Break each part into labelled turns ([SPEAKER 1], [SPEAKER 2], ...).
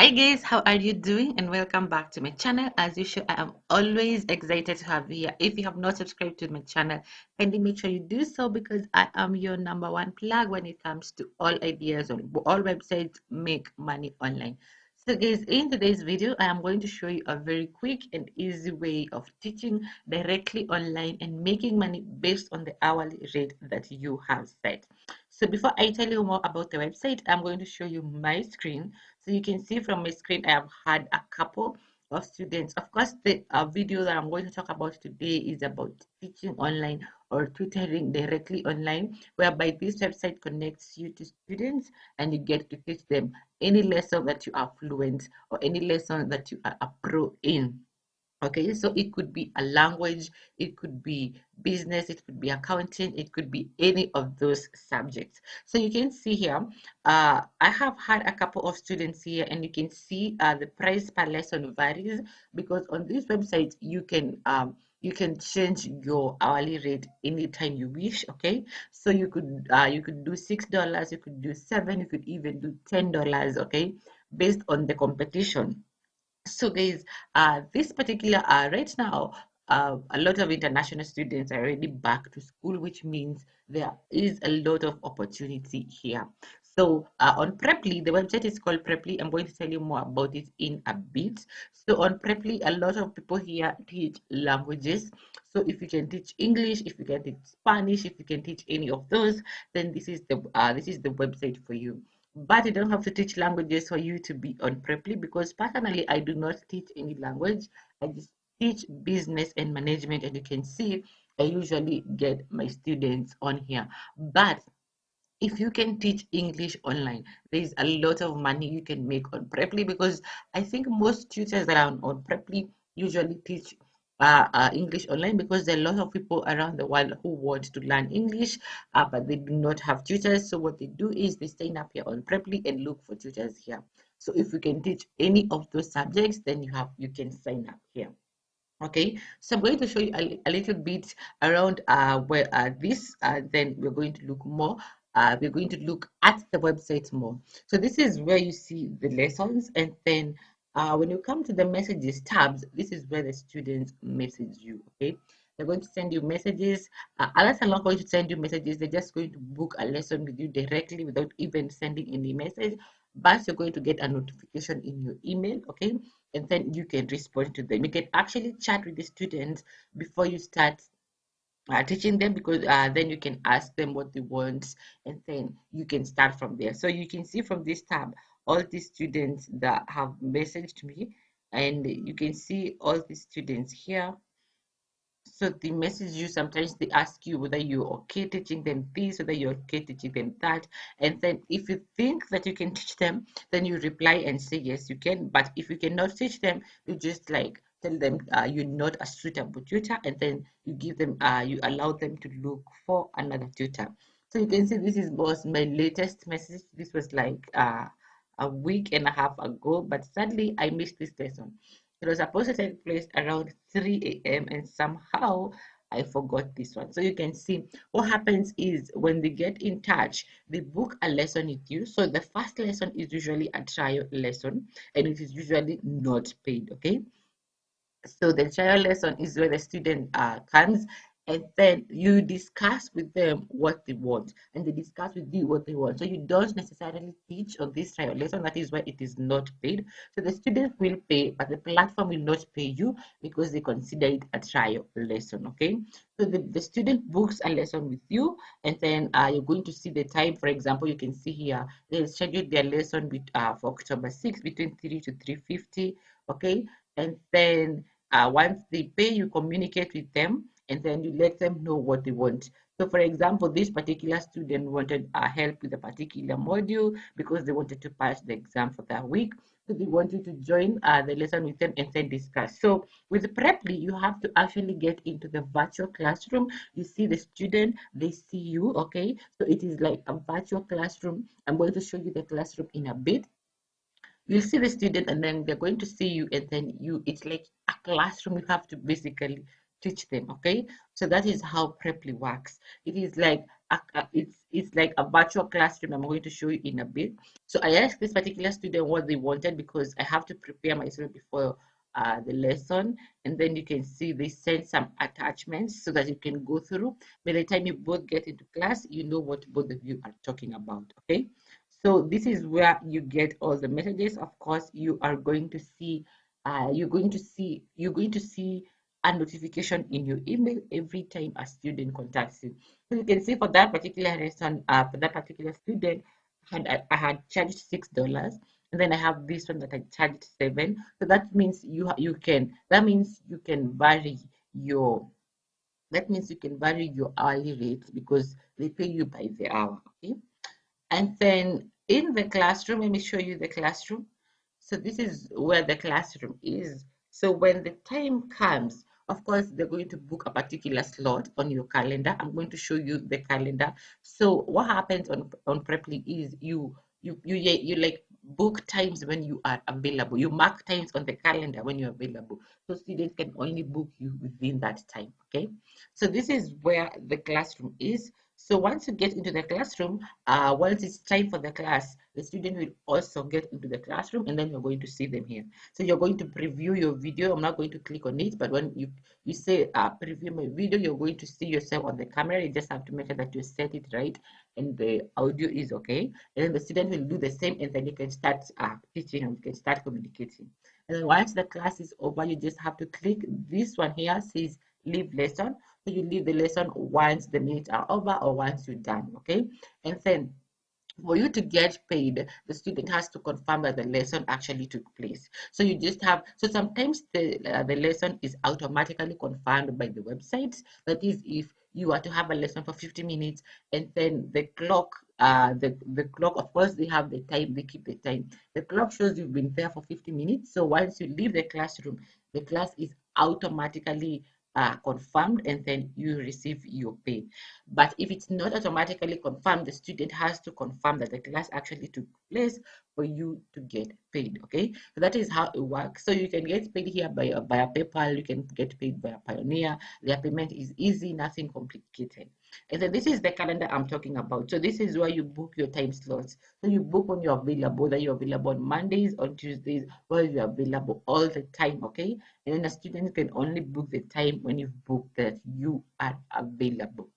[SPEAKER 1] Hi guys, how are you doing? And welcome back to my channel. As usual, I am always excited to have you here. If you have not subscribed to my channel, kindly make sure you do so because I am your number one plug when it comes to all ideas on all websites make money online. So guys, in today's video, I am going to show you a very quick and easy way of teaching directly online and making money based on the hourly rate that you have set. So before I tell you more about the website, I'm going to show you my screen. So you can see from my screen, I have had a couple of students. Of course, the video that I'm going to talk about today is about teaching online or tutoring directly online, whereby this website connects you to students and you get to teach them any lesson that you are fluent or any lesson that you are a pro in. Okay, so it could be a language, it could be business, it could be accounting, it could be any of those subjects. So you can see here, I have had a couple of students here, and you can see the price per lesson varies because on this website you can change your hourly rate anytime you wish. Okay, so you could do $6, you could do 7, you could even do $10. Okay, based on the competition. So guys, this particular right now, a lot of international students are already back to school, which means there is a lot of opportunity here. So on Preply, the website is called Preply. I'm going to tell you more about it in a bit. So on Preply, a lot of people here teach languages. So if you can teach English, if you can teach Spanish, if you can teach any of those, then this is the website for you. But you don't have to teach languages for you to be on Preply because personally, I do not teach any language. I just teach business and management, and you can see I usually get my students on here. But if you can teach English online, there's a lot of money you can make on Preply because I think most tutors that are on Preply usually teach English online because there are a lot of people around the world who want to learn English, but they do not have tutors. So what they do is they sign up here on Preply and look for tutors here. So if you can teach any of those subjects, then you can sign up here. Okay, so I'm going to show you a little bit around where this, then we're going to look more. We're going to look at the website more. So this is where you see the lessons, and then when you come to the messages tabs, this is where the students message you. Okay, they're going to send you messages. Others are not going to send you messages. They're just going to book a lesson with you directly without even sending any message. But you're going to get a notification in your email. Okay, and then you can respond to them. You can actually chat with the students before you start teaching them because then you can ask them what they want and then you can start from there. So you can see from this tab all the students that have messaged me, and you can see all the students here. So they message you, sometimes they ask you whether you're okay teaching them this, whether you're okay teaching them that. And then if you think that you can teach them, then you reply and say, yes, you can. But if you cannot teach them, you just like tell them you're not a suitable tutor, and then you give them, you allow them to look for another tutor. So you can see was my latest message. This was like a week and a half ago, but sadly I missed this lesson. It was supposed to take place around 3 a.m. and somehow I forgot this one. So you can see what happens is when they get in touch, they book a lesson with you. So the first lesson is usually a trial lesson and it is usually not paid. Okay. So the trial lesson is where the student comes and then you discuss with them what they want and they discuss with you what they want. So you don't necessarily teach on this trial lesson. That is why it is not paid. So the student will pay, but the platform will not pay you because they consider it a trial lesson. Okay. So the student books a lesson with you and then you're going to see the time. For example, you can see here they scheduled their lesson with, for October 6th between 3 to 3:50. Okay. And then once they pay, you communicate with them and then you let them know what they want. So, for example, this particular student wanted help with a particular module because they wanted to pass the exam for that week. So, they want you to join the lesson with them and then discuss. So, with Preply, you have to actually get into the virtual classroom. You see the student, they see you, okay? So, it is like a virtual classroom. I'm going to show you the classroom in a bit. You'll see the student and then they're going to see you and then it's like a classroom. You have to basically teach them. Okay, so that is how Preply works. It is like it's like a virtual classroom. I'm going to show you in a bit. So I asked this particular student what they wanted because I have to prepare my student before the lesson, and then you can see they send some attachments so that you can go through. By the time you both get into class, you know what both of you are talking about. Okay, so this is where you get all the messages. Of course, you are going to see you're going to see a notification in your email every time a student contacts you. So you can see for that particular lesson, for that particular student, I had charged $6, and then I have this one that I charged 7. So that means that means you can vary your hourly rate because they pay you by the hour. Okay, and then in the classroom, let me show you the classroom. So this is where the classroom is. So when the time comes, of course, they're going to book a particular slot on your calendar. I'm going to show you the calendar. So what happens on Preply is you like book times when you are available. You mark times on the calendar when you're available. So students can only book you within that time. Okay. So this is where the classroom is. So once you get into the classroom, once it's time for the class, the student will also get into the classroom, and then you're going to see them here. So you're going to preview your video. I'm not going to click on it, but when you say preview my video, you're going to see yourself on the camera. You just have to make sure that you set it right and the audio is okay. And then the student will do the same, and then you can start teaching and you can start communicating. And then once the class is over, you just have to click this one here, says leave lesson. So you leave the lesson once the minutes are over or once you're done. Okay, and then for you to get paid, the student has to confirm that the lesson actually took place. So you just have, so sometimes the lesson is automatically confirmed by the website. That is, if you are to have a lesson for 50 minutes and then the clock, the clock, of course, they have the time, they keep the time. The clock shows you've been there for 50 minutes. So once you leave the classroom, the class is automatically confirmed, and then you receive your pay. But if it's not automatically confirmed, the student has to confirm that the class actually took place for you to get paid. Okay, so that is how it works. So you can get paid here by via PayPal. You can get paid via Pioneer. Their payment is easy, nothing complicated. And then this is the calendar I'm talking about. So this is where you book your time slots. So you book when you're available, that you're available on Mondays, on Tuesdays, where you're available all the time. Okay, and then the students can only book the time when you've booked that you are available.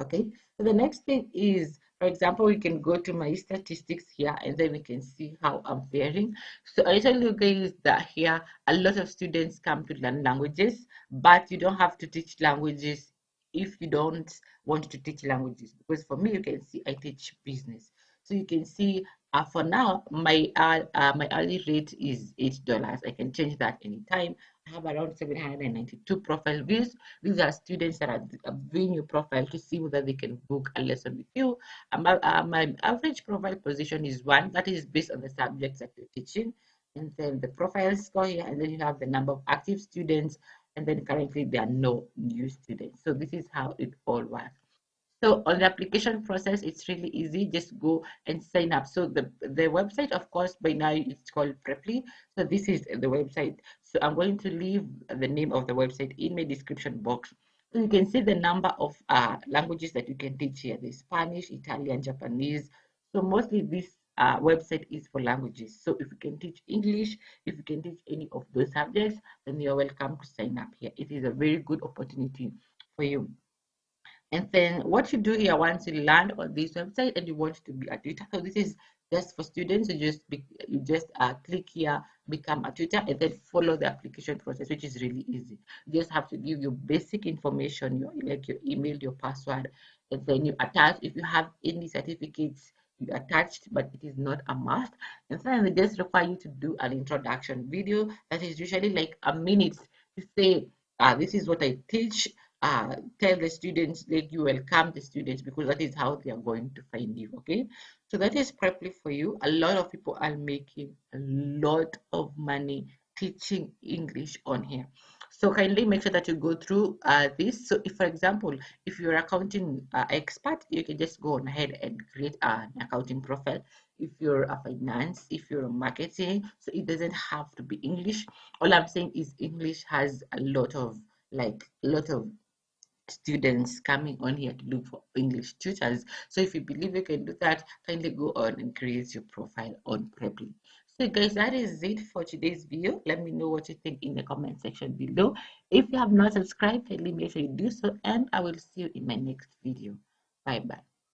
[SPEAKER 1] Okay, so the next thing is, for example, we can go to my statistics here and then we can see how I'm faring. So I tell you guys that here a lot of students come to learn languages, but you don't have to teach languages if you don't want to teach languages. Because for me, you can see I teach business. So you can see for now my hourly rate is $8. I can change that anytime. I have around 792 profile views. These are students that are viewing your profile to see whether they can book a lesson with you. My average profile position is 1. That is based on the subjects that you're teaching. And then the profile score here, and then you have the number of active students, and then currently there are no new students. So this is how it all works. So on the application process, it's really easy. Just go and sign up. So the website, of course, by now it's called Preply. So this is the website. So I'm going to leave the name of the website in my description box. So you can see the number of languages that you can teach here. There's Spanish, Italian, Japanese. So mostly this website is for languages. So if you can teach English, if you can teach any of those subjects, then you're welcome to sign up here. It is a very good opportunity for you. And then what you do here, once you land on this website and you want to be a tutor, so this is just for students. You just click here, become a tutor, and then follow the application process, which is really easy. You just have to give your basic information, like your email, your password, and then you attach. If you have any certificates, you attached, but it is not a must. And then they just require you to do an introduction video that is usually like a minute to say, this is what I teach. Tell the students, like, you welcome the students, because that is how they are going to find you. Okay, so that is Preply for you. A lot of people are making a lot of money teaching English on here. So kindly make sure that you go through this. So if, for example, if you're accounting expert, you can just go on ahead and create an accounting profile. If you're a finance, if you're a marketing, so it doesn't have to be English. All I'm saying is English has a lot of like a lot of students coming on here to look for English tutors. So if you believe you can do that, kindly go on and create your profile on Preply. So guys, that is it for today's video. Let me know what you think in the comment section below. If you have not subscribed, kindly make sure you do so, and I will see you in my next video. Bye bye.